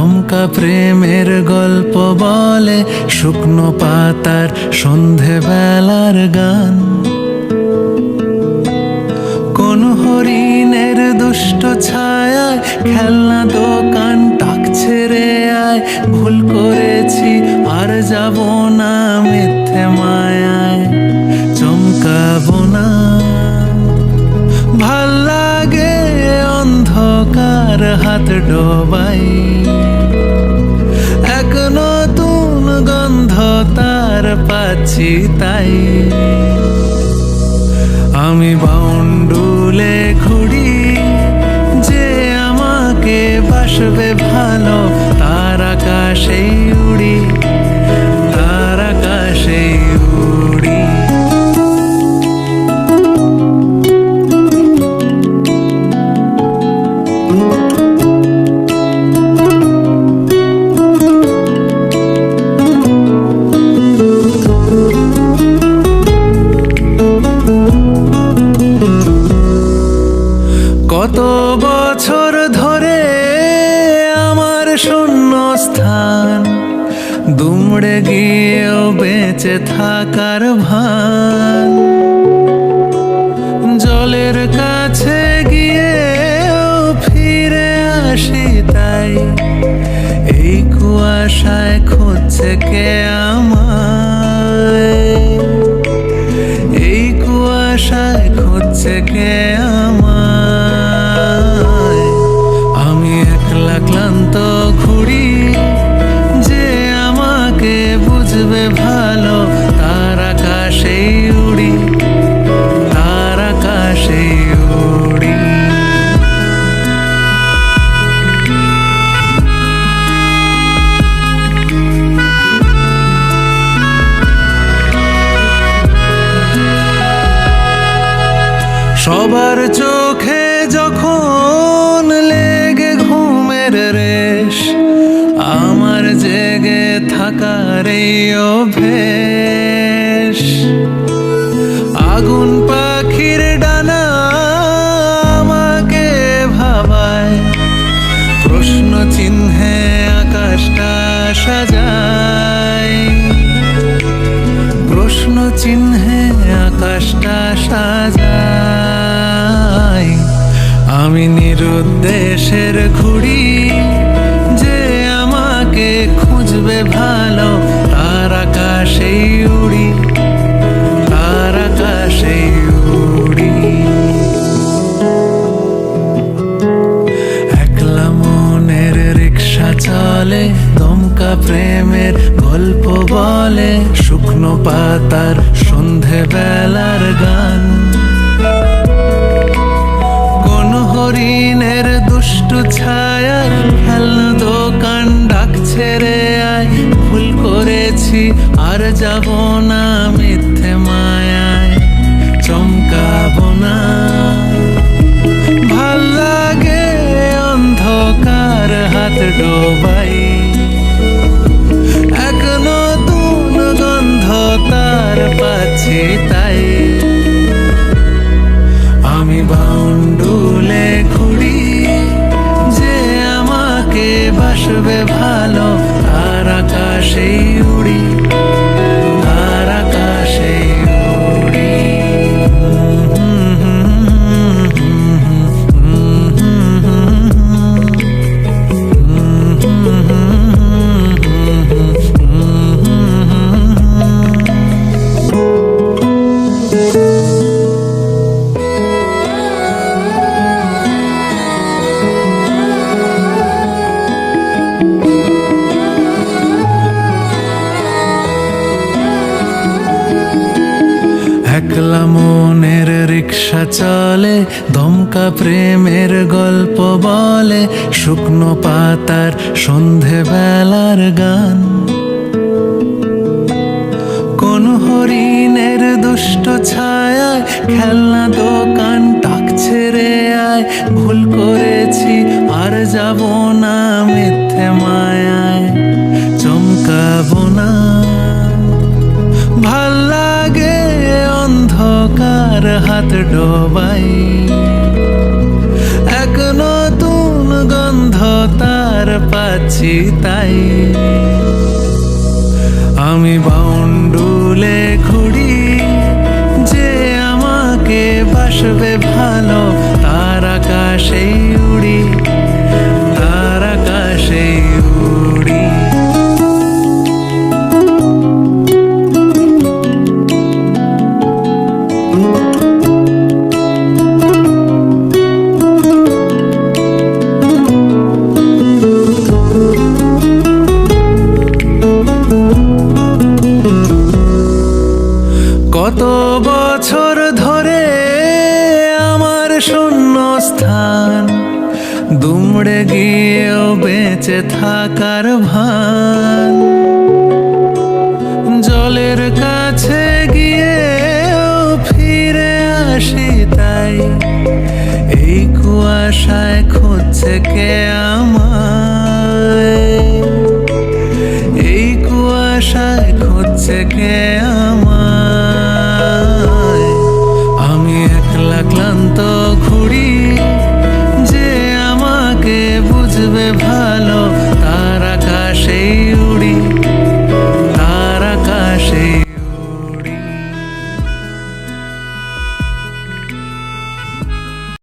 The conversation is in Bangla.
দমকা প্রেমের গল্প বলে শুকনো পাতার সন্ধেবেলার গান। কোন হরিণের দুষ্ট ছায়ায় খেলনা দোকান ডাকছে রে আয়, ভুল করেছি আর যাব না মিথ্যে মায়ায়, চমকাবো না। ভাল লাগে অন্ধকার হাত ডোবাই, এক নতুন গন্ধ তার পাচ্ছি তাই। আমি বাউন্ডুলে ঘুরি, যে আমাকে বাসবে ভালো, তার আকাশেই উড়ি, তার আকাশেই উড়ি। কত বছর ধরে আমার শূন্য স্থান, দুমড়ে গিয়েও বেঁচে থাকার ভান। জলের কাছে গিয়েও ফিরে আসি তাই, এই কুয়াশায় খুঁজছে কে আমায়, এই কুয়াশায় খুঁজছে কে আমায়। আমি একলা ক্লান্ত ঘুরি, যে আমাকে বুঝবে ভালো, তার আকাশেই উড়ি, তার আকাশেই উড়ি। সবার চোখে যখন লেগে ঘুমের রেশ, আমার জেগে থাকার এই অভ্যেস। আগুন পাখির ডানা আমাকে ভাবায়, প্রশ্ন চিহ্নে আকাশটা সাজায়, প্রশ্ন চিহ্নে আকাশটা সাজায়। আমি নিরুদ্দেশের ঘুড়ি, যে আমাকে খুঁজবে ভালো, তার আকাশেই উড়ি, তার আকাশেই উড়ি। একলা মনের রিক্সা চলে, দমকা প্রেমের গল্প বলে শুকনো পাতার সন্ধেবেলার গান। কোন হরিণের দুষ্ট ছায়ায় খেলনা দোকান ডাকছে রে আয়, ভুল করেছি আর যাব না মিথ্যে মায়ায়, চমকাবো না। ভাল লাগে অন্ধকার হাত ডোবাই, এক নতুন গন্ধ তার পাচ্ছি তাই। আমি বাউন্ডুলে ঘুরি, যে আমাকে বাসবে ভালো, তার আকাশেই উড়ি, তার আকাশেই উড়ি। একলা মনের রিক্সা চলে, দমকা প্রেমের গল্প বলে শুকনো পাতার সন্ধেবেলার গান। কোন হরিণের দুষ্ট ছায়ায় খেলনা দোকান ডাকছে রে আয়, ভুল করেছি আর যাব না মিথ্যে মায়ায়, চমকাবো না। ভাল লাগে অন্ধকার হাত ডোবাই, এক নতুন গন্ধ তার পাচ্ছি যাচ্ছি তাই। আমি বাউন্ডুলে ঘুরি, যে আমাকে বাসবে ভালো, তার আকাশেই উড়ি, তার আকাশেই উড়ি। কত বছর ধরে আমার শূন্য স্থান, দুমড়ে গিয়েও বেঁচে থাকার ভান। জলের কাছে গিয়েও ফিরে আসি তাই, এই কুয়াশায় খুঁজছে কে আমায়, এই কুয়াশায় খুঁজছে কে আমায়।